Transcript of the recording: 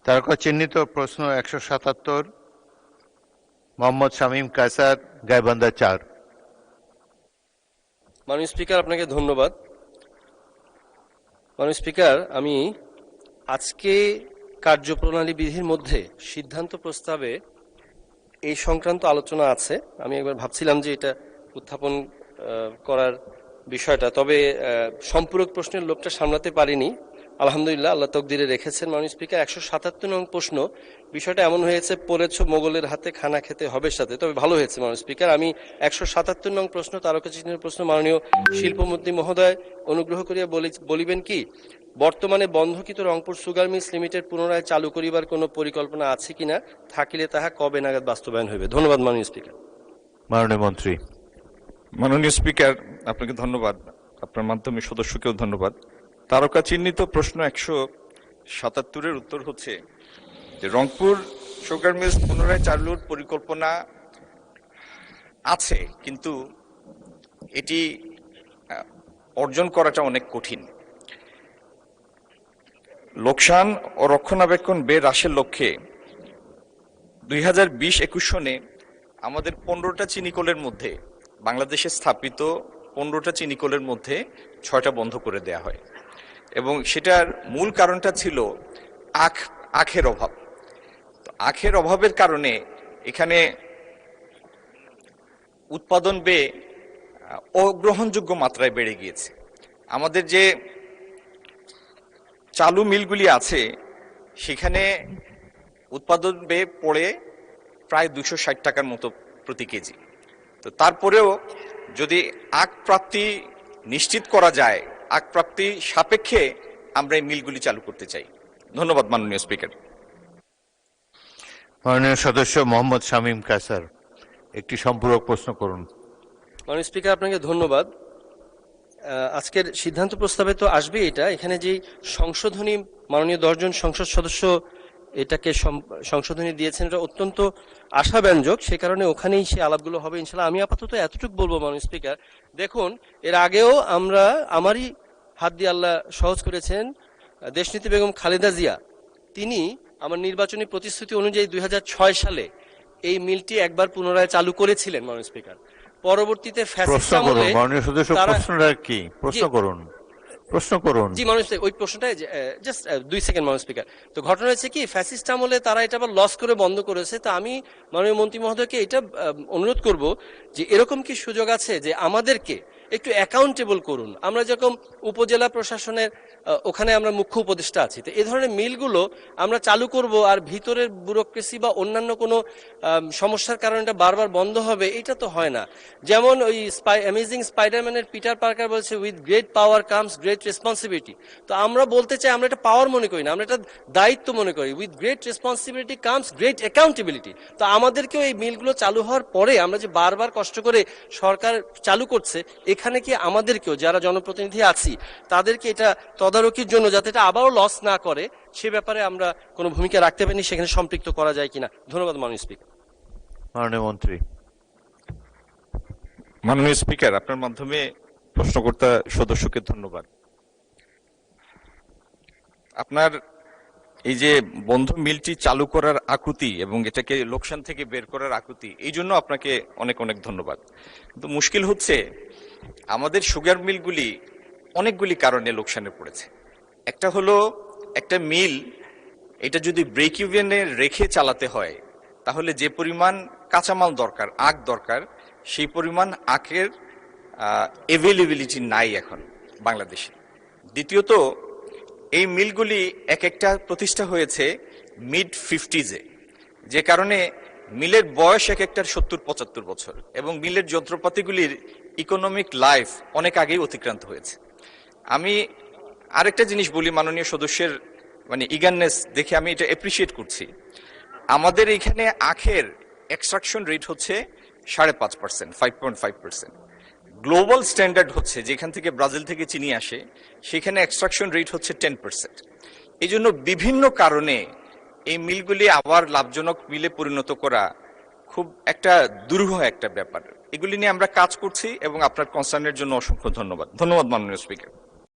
তারকা চিহ্নিত প্রশ্ন 177, মোহাম্মদ শামীম কায়সার, গাইবান্ধা 4। মাননীয় স্পিকার, আপনাকে ধন্যবাদ। মাননীয় স্পিকার, আমি আজকে কার্যপ্রণালী বিধির মধ্যে সিদ্ধান্ত প্রস্তাবে এই সংক্রান্ত আলোচনা আছে। আমি একবার ভাবছিলাম যে এটা উত্থাপন করার বিষয়টা, তবে সম্পূরক প্রশ্নের লোকটা সামলাতে পারিনি। আলহামদুলিল্লাহ, আল্লাহ তকদিরে রেখেছেন। মাননীয় স্পিকার, 177 নং প্রশ্ন, বিষয়টা এমন হয়েছে পড়েছ মোগলের হাতে খানা খেতে হবে সাথে, তবে ভালো হয়েছে মাননীয় স্পিকার। আমি 177 নং প্রশ্ন, তারকা চিহ্নের প্রশ্ন, মাননীয় শিল্পমন্ত্রী মহোদয় অনুগ্রহ করিয়া বলিবেন কি বর্তমানে বন্ধকিত রংপুর সুগার মিলস লিমিটেড পুনরায় চালু করিবার কোনো পরিকল্পনা আছে কিনা, থাকিলে তাহা কবে নাগাদ বাস্তবায়ন হইবে? ধন্যবাদ মাননীয় স্পিকার। মাননীয় মন্ত্রী। মাননীয় স্পিকার, আপনাকে ধন্যবাদ। আপনার মাধ্যমে সদস্যকেও ধন্যবাদ। তারকা চিহ্নিত প্রশ্ন 177-এর উত্তর হচ্ছে যে রংপুর সুগার মিলস পুনরায় চালুর পরিকল্পনা আছে, কিন্তু এটি অর্জন করাটা অনেক কঠিন। লোকসান ও রক্ষণাবেক্ষণ ব্যয় হ্রাসের লক্ষ্যে 2020-21 সনে আমাদের 15টা চিনিকলের মধ্যে, বাংলাদেশে স্থাপিত 15টা চিনিকলের মধ্যে 6টা বন্ধ করে দেয়া হয়, এবং সেটার মূল কারণটা ছিল আখের অভাব। আখের অভাবের কারণে এখানে উৎপাদন ব্যয় অগ্রহণযোগ্য মাত্রায় বেড়ে গিয়েছে। আমাদের যে চালু মিলগুলি আছে সেখানে উৎপাদন ব্যয় পড়ে প্রায় 260 টাকার মতো প্রতি কেজি। তো তারপরেও যদি আখ প্রাপ্তি নিশ্চিত করা যায়, আখ প্রাপ্তি সাপেক্ষে আমরা এই মিলগুলি চালু করতে চাই। ধন্যবাদ মাননীয় স্পিকার। মাননীয় সদস্য মোহাম্মদ শামীম কায়সার, একটি সম্পূরক প্রশ্ন করুন। মাননীয় স্পিকার, আপনাকে ধন্যবাদ। আজকের সিদ্ধান্ত প্রস্তাবে তো আসবে এটা, এখানে যে সংশোধনী মাননীয় 10 জন সংসদ সদস্য এটাকে সংশোধনী দিয়েছেন, এটা অত্যন্ত আশাব্যঞ্জক। সে কারণে ওখানেই সে আলাপগুলো হবে ইনশাল্লাহ। আমি আপাতত এতটুকু বলবো মাননীয় স্পিকার, দেখুন এর আগেও আমরা, আমারই হাত দিয়ে আল্লাহ সহজ করেছেন, দেশনেত্রী বেগম খালেদা জিয়া, তিনি আমার নির্বাচনী প্রতিশ্রুতি অনুযায়ী 2006 সালে এই মিলটি একবার পুনরায় চালু করেছিলেন মাননীয় স্পিকার। পরবর্তীতে প্রশ্ন করুন মাননীয় সদস্য, প্রশ্নটা কি? প্রশ্ন করুন, প্রশ্ন করুন। জি মাননীয় স্পিকার, ওই প্রশ্নটাই জাস্ট 2 সেকেন্ড মাননীয় স্পিকার। তো ঘটনা হয়েছে কি, ফ্যাসিস্ট আমলে তারা এটা আবার লস করে বন্ধ করেছে। তো আমি মাননীয় মন্ত্রী মহোদয়কে এটা অনুরোধ করব যে এরকম কি সুযোগ আছে যে আমাদেরকে একটু অ্যাকাউন্টেবল করুন। আমরা যেরকম উপজেলা প্রশাসনের ওখানে আমরা মুখ্য উপদেষ্টা আছি, তো এই ধরনের মিলগুলো আমরা চালু করব আর ভিতরের ব্যুরোক্রেসি বা অন্যান্য কোনো সমস্যার কারণে এটা বারবার বন্ধ হবে, এটা তো হয় না। যেমন ওই অ্যামেজিং স্পাইডারম্যানের পিটার পার্কার বলছে, with great power comes great responsibility. তো আমরা বলতে চাই, আমরা এটা পাওয়ার মনে করি না, আমরা এটা দায়িত্ব মনে করি। With great responsibility comes great accountability. তো আমাদেরকেও এই মিলগুলো চালু হওয়ার পরে আমরা যে বারবার কষ্ট করে সরকার চালু করছে, এখানে কি আমাদেরকেও যারা জনপ্রতিনিধি আছি তাদেরকে এটা তদারকির জন্য যাতে এটা আবারও লস না করে সে ব্যাপারে আমরা কোনো ভূমিকা রাখতে পারিনি, সেখানে সম্পৃক্ত করা যায় কিনা। ধন্যবাদ মাননীয় স্পিকার। মাননীয় মন্ত্রী। মাননীয় স্পিকার, আপনার মাধ্যমে প্রশ্নকর্তা সদস্যকে ধন্যবাদ। আপনার এই যে বন্ধ মিলটি চালু করার আকুতি এবং এটাকে লোকসান থেকে বের করার আকুতি, এই জন্য আপনাকে অনেক অনেক ধন্যবাদ। কিন্তু মুশকিল হচ্ছে আমাদের সুগার মিলগুলি অনেকগুলি কারণে লোকসানে পড়েছে। একটা হলো, একটা মিল এটা যদি ব্রেক ইভেনে রেখে চালাতে হয় তাহলে যে পরিমাণ কাঁচামাল দরকার, আখ দরকার, সেই পরিমাণ আখের অ্যাভেলেবিলিটি নাই এখন বাংলাদেশে। দ্বিতীয়ত, এই মিলগুলি এক একটা প্রতিষ্ঠা হয়েছে মিড 50s-এ, যে কারণে মিলের বয়স এক একটার 70-75 বছর, এবং মিলের যন্ত্রপাতিগুলির ইকোনমিক লাইফ অনেক আগেই অতিক্রান্ত হয়েছে। আমি আরেকটা জিনিস বলি, মাননীয় সদস্যের ইগারনেস দেখে আমি এটা অ্যাপ্রিসিয়েট করছি। আমাদের এখানে আখের এক্সট্রাকশন রেট হচ্ছে 5.5%, 5.5%। গ্লোবাল স্ট্যান্ডার্ড হচ্ছে, যেখান থেকে ব্রাজিল থেকে চিনি আসে, সেখানে এক্সট্রাকশন রেট হচ্ছে 10%। এই জন্য বিভিন্ন কারণে এই মিলগুলি আবার লাভজনক মিলে পরিণত করা খুব একটা দুরূহ একটা ব্যাপার। এগুলি নিয়ে আমরা কাজ করছি এবং আপনার কনসার্নের জন্য অসংখ্য ধন্যবাদ। ধন্যবাদ মাননীয় স্পিকার।